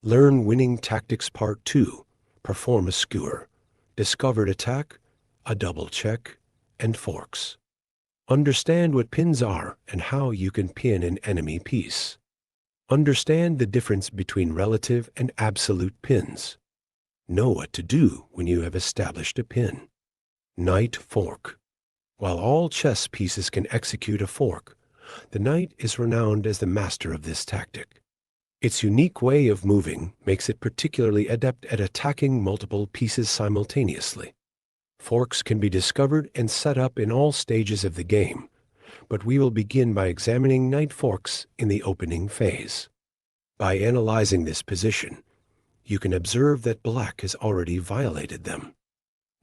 Learn Winning Tactics Part 2. Perform a skewer. Discovered attack, a double check, and forks. Understand what pins are and how you can pin an enemy piece. Understand the difference between relative and absolute pins. Know what to do when you have established a pin. Knight fork. While all chess pieces can execute a fork, the knight is renowned as the master of this tactic. Its unique way of moving makes it particularly adept at attacking multiple pieces simultaneously. Forks can be discovered and set up in all stages of the game, but we will begin by examining knight forks in the opening phase. By analyzing this position, you can observe that black has already violated them.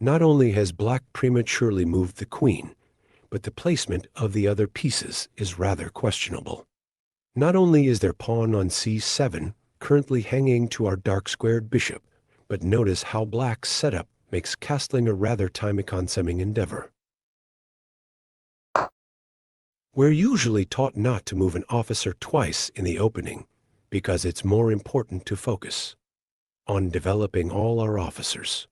Not only has black prematurely moved the queen, but the placement of the other pieces is rather questionable. Not only is their pawn on c7 currently hanging to our dark-squared bishop, but notice how black's setup makes castling a rather time-consuming endeavor. We're usually taught not to move an officer twice in the opening because it's more important to focus on developing all our officers.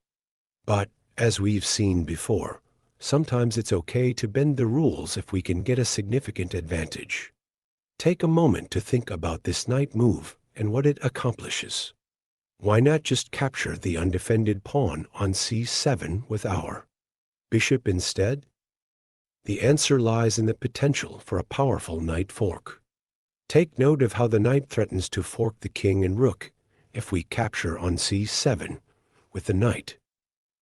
But, as we've seen before, sometimes it's okay to bend the rules if we can get a significant advantage. Take a moment to think about this knight move and what it accomplishes. Why not just capture the undefended pawn on c7 with our bishop instead? The answer lies in the potential for a powerful knight fork. Take note of how the knight threatens to fork the king and rook if we capture on c7 with the knight.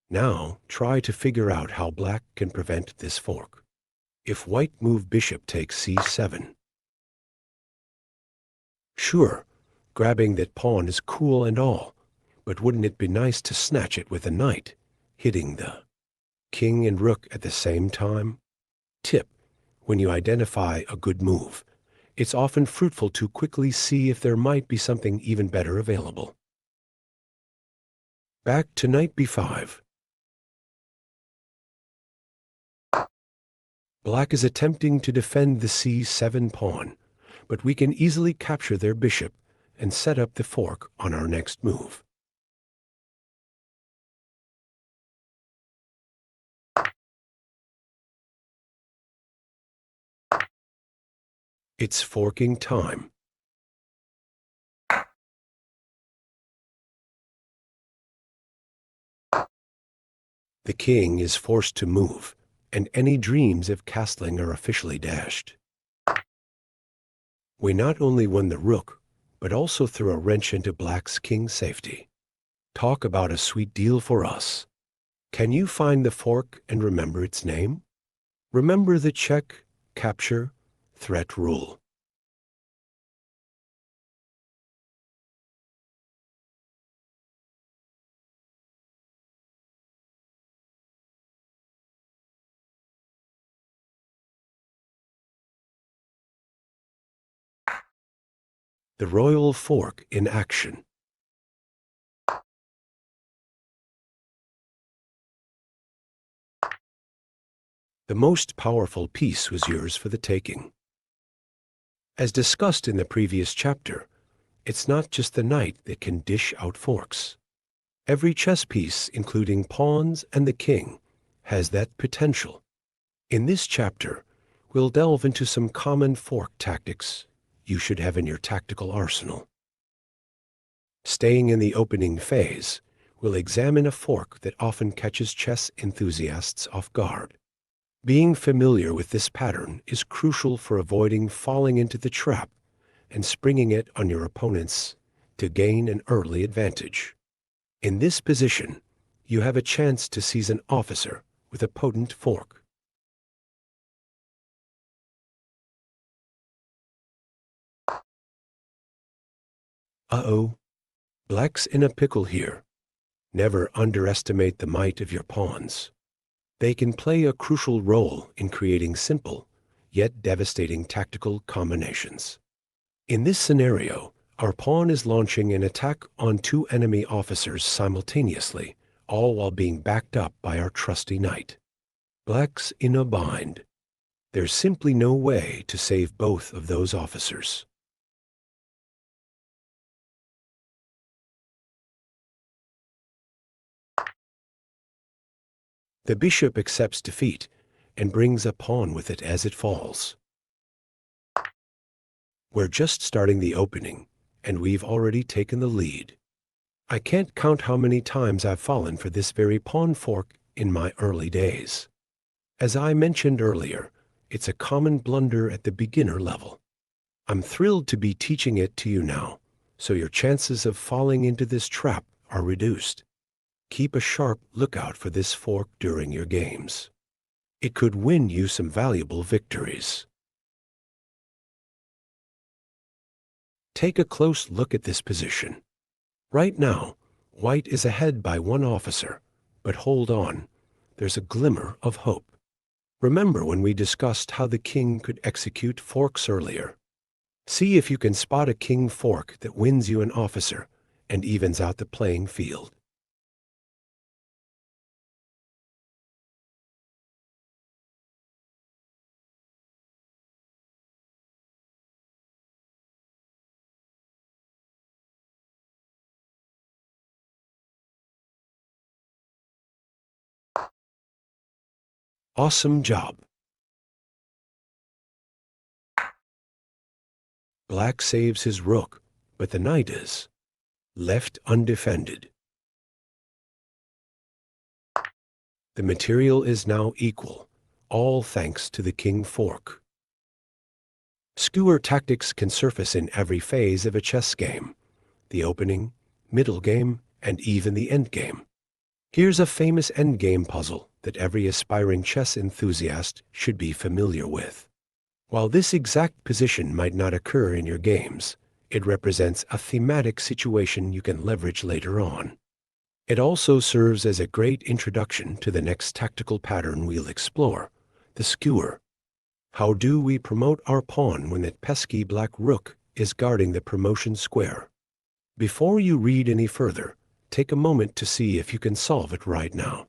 Now try to figure out how black can prevent this fork. If white move bishop takes c7, sure, grabbing that pawn is cool and all, but wouldn't it be nice to snatch it with a knight, hitting the king and rook at the same time? Tip: when you identify a good move, it's often fruitful to quickly see if there might be something even better available. Back to knight b5. Black is attempting to defend the c7 pawn, but we can easily capture their bishop and set up the fork on our next move. It's forking time. The king is forced to move, and any dreams of castling are officially dashed. We not only won the rook, but also threw a wrench into black's king's safety. Talk about a sweet deal for us. Can you find the fork and remember its name? Remember the check, capture, threat rule. The royal fork in action. The most powerful piece was yours for the taking. As discussed in the previous chapter, it's not just the knight that can dish out forks. Every chess piece, including pawns and the king, has that potential. In this chapter, we'll delve into some common fork tactics you should have in your tactical arsenal. Staying in the opening phase, we'll examine a fork that often catches chess enthusiasts off guard. Being familiar with this pattern is crucial for avoiding falling into the trap and springing it on your opponents to gain an early advantage. In this position, you have a chance to seize an officer with a potent fork. Uh-oh, black's in a pickle here. Never underestimate the might of your pawns. They can play a crucial role in creating simple, yet devastating tactical combinations. In this scenario, our pawn is launching an attack on two enemy officers simultaneously, all while being backed up by our trusty knight. Black's in a bind. There's simply no way to save both of those officers. The bishop accepts defeat and brings a pawn with it as it falls. We're just starting the opening, and we've already taken the lead. I can't count how many times I've fallen for this very pawn fork in my early days. As I mentioned earlier, it's a common blunder at the beginner level. I'm thrilled to be teaching it to you now, so your chances of falling into this trap are reduced. Keep a sharp lookout for this fork during your games. It could win you some valuable victories. Take a close look at this position. Right now, white is ahead by one officer, but hold on, there's a glimmer of hope. Remember when we discussed how the king could execute forks earlier? See if you can spot a king fork that wins you an officer and evens out the playing field. Awesome job. Black saves his rook, but the knight is left undefended. The material is now equal, all thanks to the king fork. Skewer tactics can surface in every phase of a chess game: the opening, middle game, and even the endgame. Here's a famous endgame puzzle that every aspiring chess enthusiast should be familiar with. While this exact position might not occur in your games, it represents a thematic situation you can leverage later on. It also serves as a great introduction to the next tactical pattern we'll explore, the skewer. How do we promote our pawn when that pesky black rook is guarding the promotion square? Before you read any further, take a moment to see if you can solve it right now.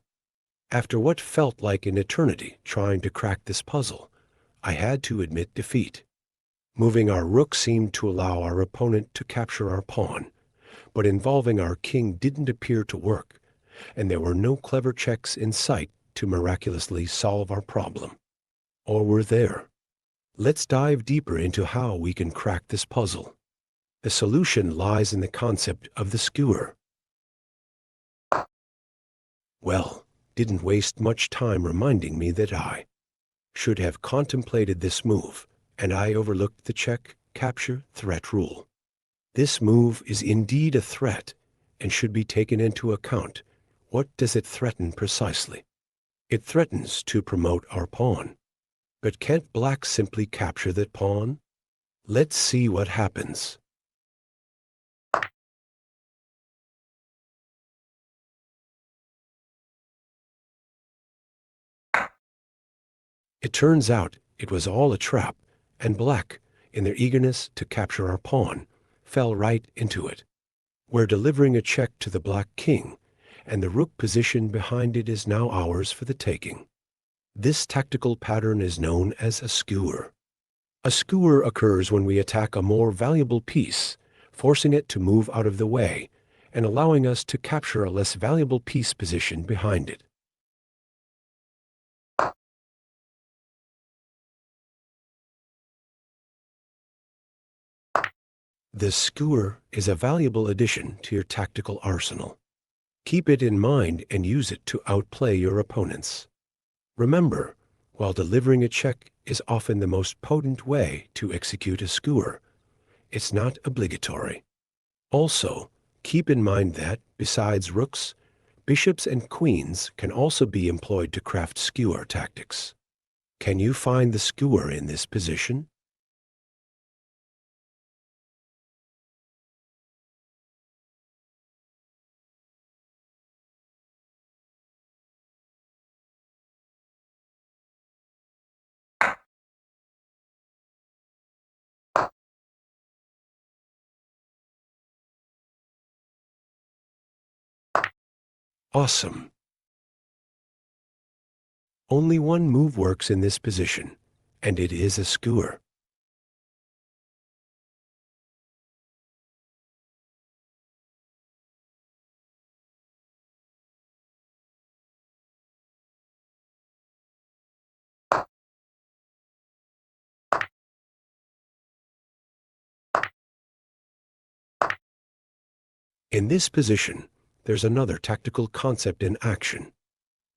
After what felt like an eternity trying to crack this puzzle, I had to admit defeat. Moving our rook seemed to allow our opponent to capture our pawn, but involving our king didn't appear to work, and there were no clever checks in sight to miraculously solve our problem. Or were there? Let's dive deeper into how we can crack this puzzle. The solution lies in the concept of the skewer. Well, didn't waste much time reminding me that I should have contemplated this move, and I overlooked the check, capture, threat rule. This move is indeed a threat and should be taken into account. What does it threaten precisely? It threatens to promote our pawn. But can't black simply capture that pawn? Let's see what happens. It turns out it was all a trap, and black, in their eagerness to capture our pawn, fell right into it. We're delivering a check to the black king, and the rook position behind it is now ours for the taking. This tactical pattern is known as a skewer. A skewer occurs when we attack a more valuable piece, forcing it to move out of the way and allowing us to capture a less valuable piece position behind it. The skewer is a valuable addition to your tactical arsenal. Keep it in mind and use it to outplay your opponents. Remember, while delivering a check is often the most potent way to execute a skewer, it's not obligatory. Also, keep in mind that, besides rooks, bishops and queens can also be employed to craft skewer tactics. Can you find the skewer in this position? Awesome. Only one move works in this position, and it is a skewer. In this position, there's another tactical concept in action.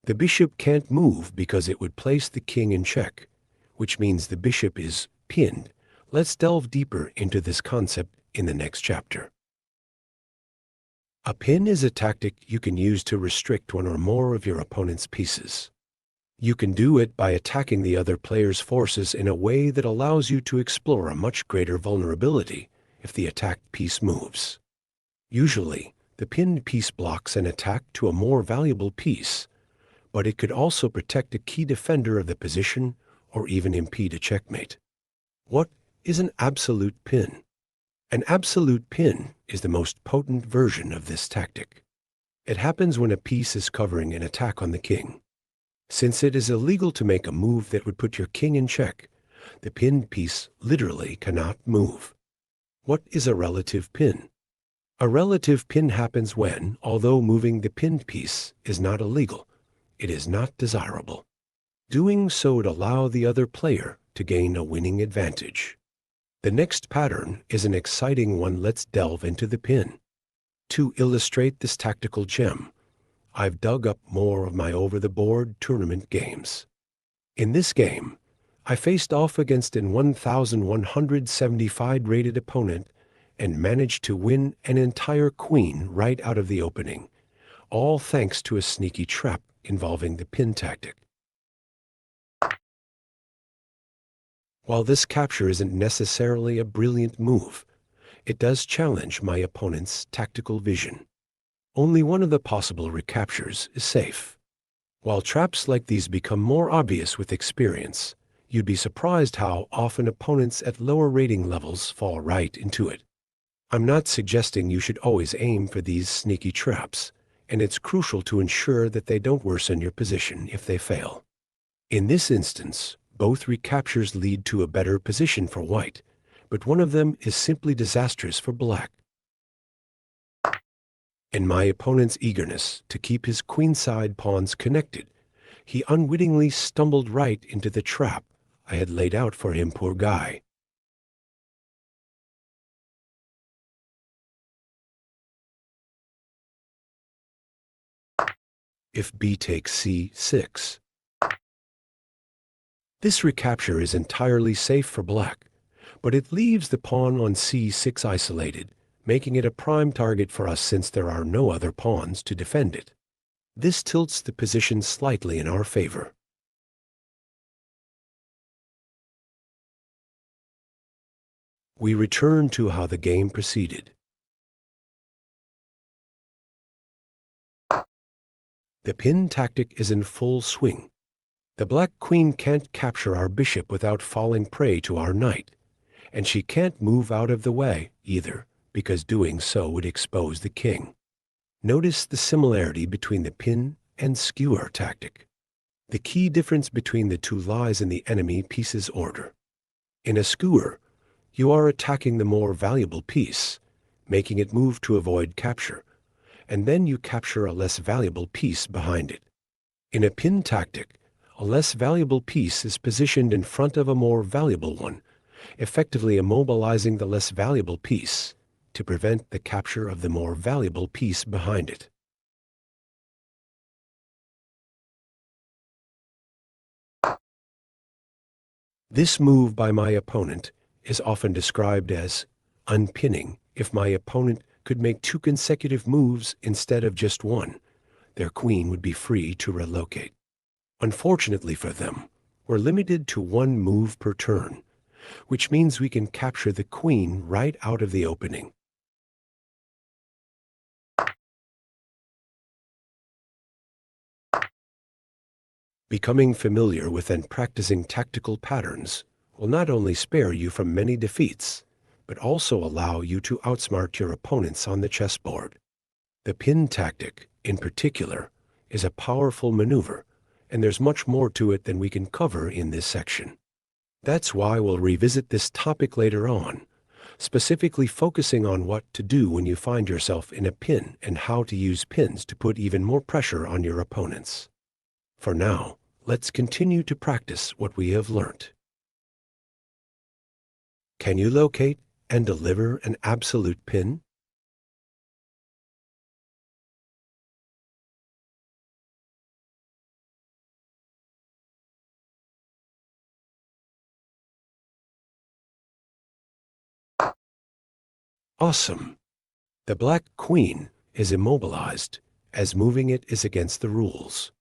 The bishop can't move because it would place the king in check, which means the bishop is pinned. Let's delve deeper into this concept in the next chapter. A pin is a tactic you can use to restrict one or more of your opponent's pieces. You can do it by attacking the other player's forces in a way that allows you to explore a much greater vulnerability if the attacked piece moves. Usually, the pinned piece blocks an attack to a more valuable piece, but it could also protect a key defender of the position or even impede a checkmate. What is an absolute pin? An absolute pin is the most potent version of this tactic. It happens when a piece is covering an attack on the king. Since it is illegal to make a move that would put your king in check, the pinned piece literally cannot move. What is a relative pin? A relative pin happens when, although moving the pinned piece is not illegal, it is not desirable. Doing so would allow the other player to gain a winning advantage. The next pattern is an exciting one. Let's delve into the pin. To illustrate this tactical gem, I've dug up more of my over-the-board tournament games. In this game, I faced off against an 1,175 rated opponent and managed to win an entire queen right out of the opening, all thanks to a sneaky trap involving the pin tactic. While this capture isn't necessarily a brilliant move, it does challenge my opponent's tactical vision. Only one of the possible recaptures is safe. While traps like these become more obvious with experience, you'd be surprised how often opponents at lower rating levels fall right into it. I'm not suggesting you should always aim for these sneaky traps, and it's crucial to ensure that they don't worsen your position if they fail. In this instance, both recaptures lead to a better position for white, but one of them is simply disastrous for black. In my opponent's eagerness to keep his queenside pawns connected, he unwittingly stumbled right into the trap I had laid out for him, poor guy. If b takes c6. This recapture is entirely safe for black, but it leaves the pawn on c6 isolated, making it a prime target for us since there are no other pawns to defend it. This tilts the position slightly in our favor. We return to how the game proceeded. The pin tactic is in full swing. The black queen can't capture our bishop without falling prey to our knight, and she can't move out of the way either, because doing so would expose the king. Notice the similarity between the pin and skewer tactic. The key difference between the two lies in the enemy piece's order. In a skewer, you are attacking the more valuable piece, making it move to avoid capture, and then you capture a less valuable piece behind it. In a pin tactic, a less valuable piece is positioned in front of a more valuable one, effectively immobilizing the less valuable piece to prevent the capture of the more valuable piece behind it. This move by my opponent is often described as unpinning. If my opponent could make 2 consecutive moves instead of just one, their queen would be free to relocate. Unfortunately for them, we're limited to 1 move per turn, which means we can capture the queen right out of the opening. Becoming familiar with and practicing tactical patterns will not only spare you from many defeats, but also allow you to outsmart your opponents on the chessboard. The pin tactic, in particular, is a powerful maneuver, and there's much more to it than we can cover in this section. That's why we'll revisit this topic later on, specifically focusing on what to do when you find yourself in a pin and how to use pins to put even more pressure on your opponents. For now, let's continue to practice what we have learnt. Can you locate and deliver an absolute pin? Awesome. The black queen is immobilized, as moving it is against the rules.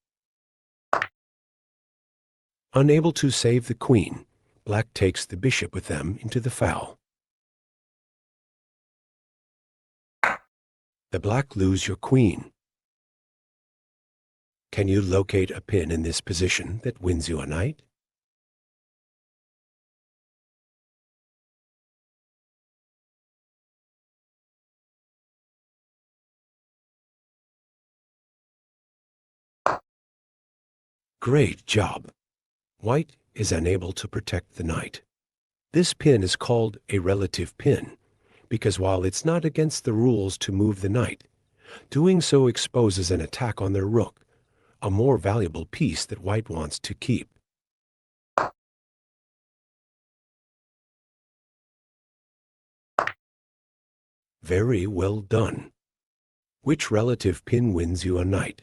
Unable to save the queen, black takes the bishop with them into the foul. The black lose your queen. Can you locate a pin in this position that wins you a knight? Great job. White is unable to protect the knight. This pin is called a relative pin because while it's not against the rules to move the knight, doing so exposes an attack on their rook, a more valuable piece that white wants to keep. Very well done. Which relative pin wins you a knight?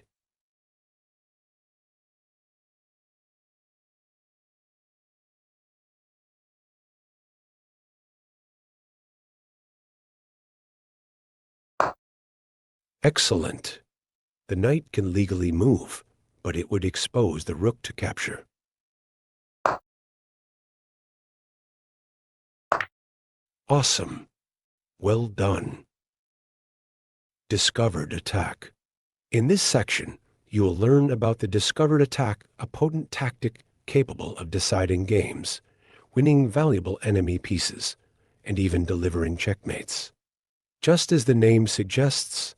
Excellent. The knight can legally move, but it would expose the rook to capture. Awesome. Well done. Discovered attack. In this section, you will learn about the discovered attack, a potent tactic capable of deciding games, winning valuable enemy pieces, and even delivering checkmates. Just as the name suggests,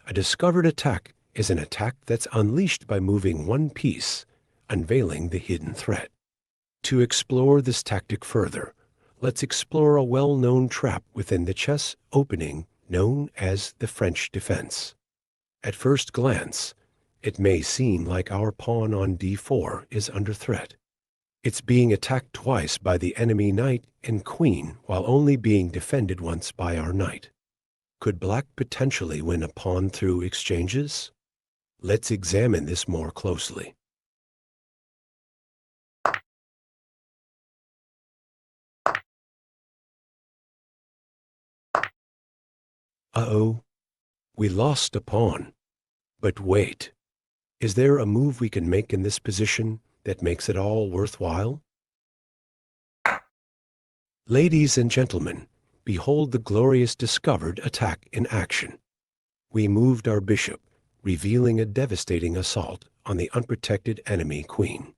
a discovered attack is an attack that's unleashed by moving one piece, unveiling the hidden threat. To explore this tactic further, let's explore a well-known trap within the chess opening known as the French defense. At first glance, it may seem like our pawn on d4 is under threat. It's being attacked twice by the enemy knight and queen while only being defended once by our knight. Could black potentially win a pawn through exchanges? Let's examine this more closely. Uh-oh, we lost a pawn. But wait, is there a move we can make in this position that makes it all worthwhile? Ladies and gentlemen, behold the glorious discovered attack in action. We moved our bishop, revealing a devastating assault on the unprotected enemy queen.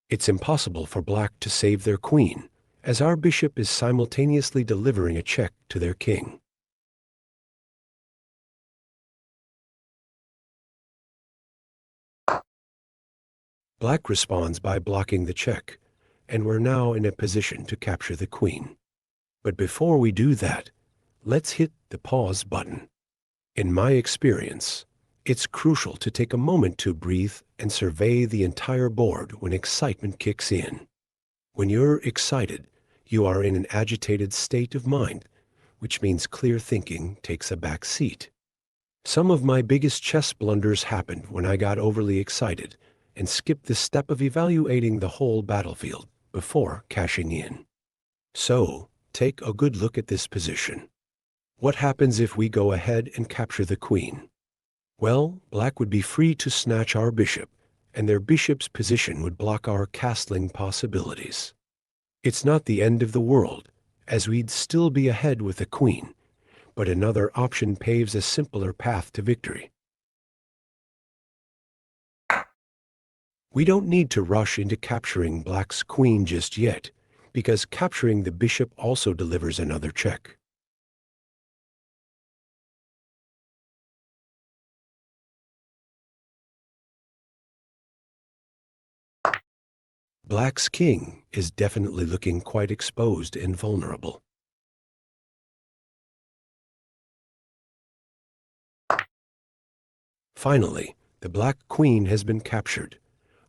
It's impossible for black to save their queen, as our bishop is simultaneously delivering a check to their king. Black responds by blocking the check, and we're now in a position to capture the queen. But before we do that, let's hit the pause button. In my experience, it's crucial to take a moment to breathe and survey the entire board when excitement kicks in. When you're excited, you are in an agitated state of mind, which means clear thinking takes a back seat. Some of my biggest chess blunders happened when I got overly excited and skipped the step of evaluating the whole battlefield before cashing in. So, take a good look at this position. What happens if we go ahead and capture the queen? Well, black would be free to snatch our bishop, and their bishop's position would block our castling possibilities. It's not the end of the world, as we'd still be ahead with the queen, but another option paves a simpler path to victory. We don't need to rush into capturing black's queen just yet, because capturing the bishop also delivers another check. Black's king is definitely looking quite exposed and vulnerable. Finally, the black queen has been captured,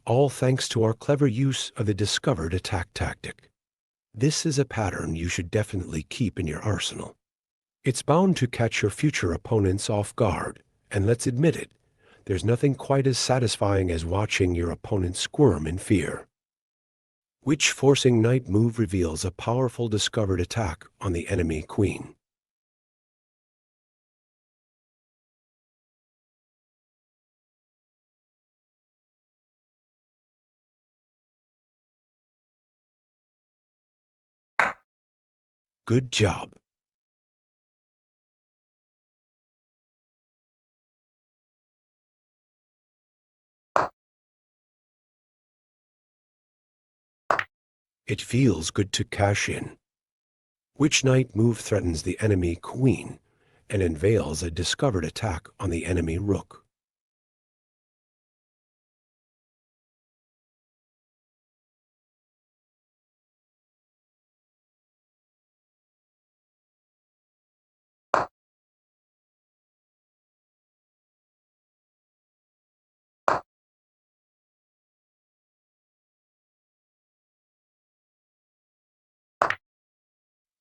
all thanks to our clever use of the discovered attack tactic. This is a pattern you should definitely keep in your arsenal. It's bound to catch your future opponents off guard, and let's admit it, there's nothing quite as satisfying as watching your opponent squirm in fear. Which forcing knight move reveals a powerful discovered attack on the enemy queen? Good job. It feels good to cash in. Which knight move threatens the enemy queen and unveils a discovered attack on the enemy rook?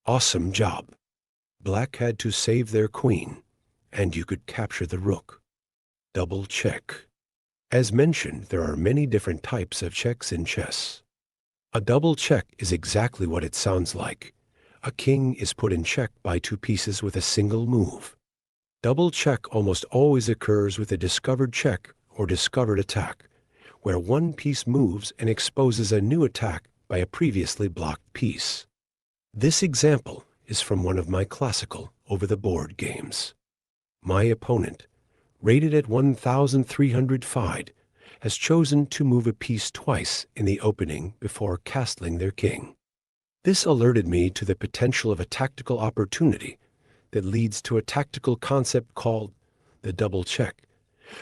Awesome job. Black had to save their queen, and you could capture the rook. Double check. As mentioned, there are many different types of checks in chess. A double check is exactly what it sounds like. A king is put in check by two pieces with a single move. Double check almost always occurs with a discovered check or discovered attack, where one piece moves and exposes a new attack by a previously blocked piece. This example is from one of my classical over-the-board games. My opponent, rated at 1,300 FIDE, has chosen to move a piece twice in the opening before castling their king. This alerted me to the potential of a tactical opportunity that leads to a tactical concept called the double check,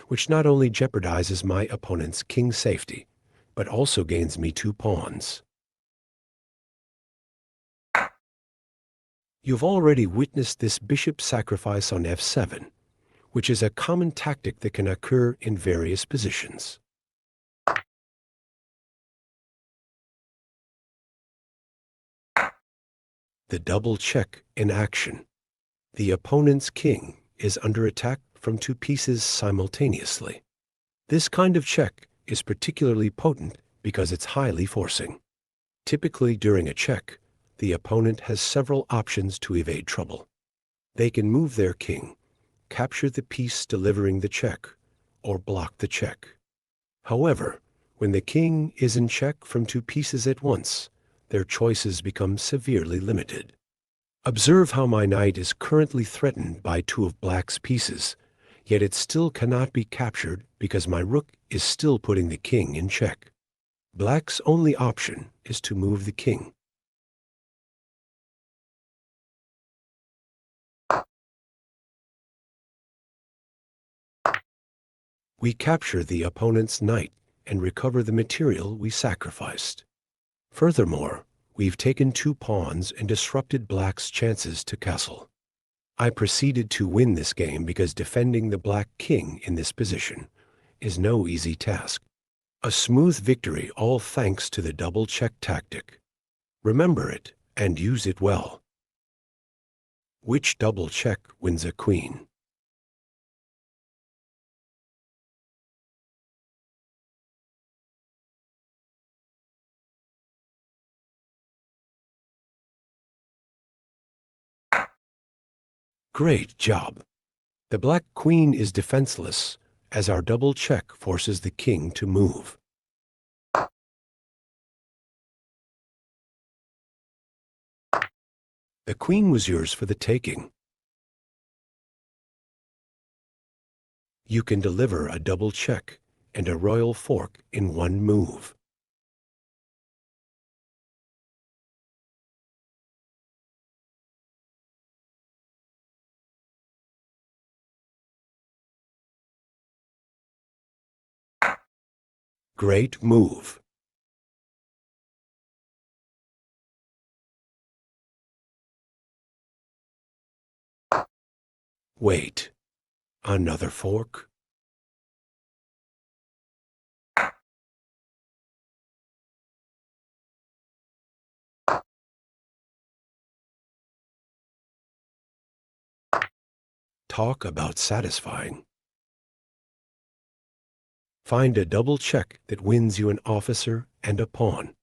which not only jeopardizes my opponent's king's safety, but also gains me 2 pawns. You've already witnessed this bishop sacrifice on f7, which is a common tactic that can occur in various positions. The double check in action. The opponent's king is under attack from 2 pieces simultaneously. This kind of check is particularly potent because it's highly forcing. Typically during a check, the opponent has several options to evade trouble. They can move their king, capture the piece delivering the check, or block the check. However, when the king is in check from 2 pieces at once, their choices become severely limited. Observe how my knight is currently threatened by 2 of black's pieces, yet it still cannot be captured because my rook is still putting the king in check. Black's only option is to move the king. We capture the opponent's knight and recover the material we sacrificed. Furthermore, we've taken 2 pawns and disrupted black's chances to castle. I proceeded to win this game because defending the black king in this position is no easy task. A smooth victory, all thanks to the double check tactic. Remember it and use it well. Which double check wins a queen? Great job. The black queen is defenseless, as our double check forces the king to move. The queen was yours for the taking. You can deliver a double check and a royal fork in one move. Great move. Wait. Another fork? Talk about satisfying. Find a double check that wins you an officer and a pawn.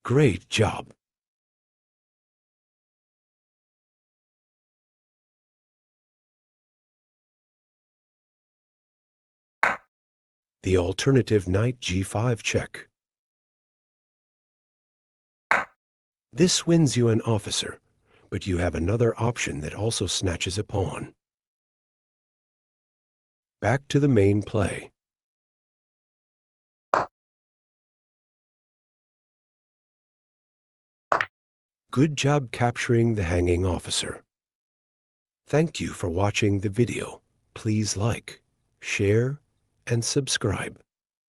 Great job. The alternative knight g5 check. This wins you an officer, but you have another option that also snatches a pawn. Back to the main play. Good job capturing the hanging officer. Thank you for watching the video. Please like, share, and subscribe.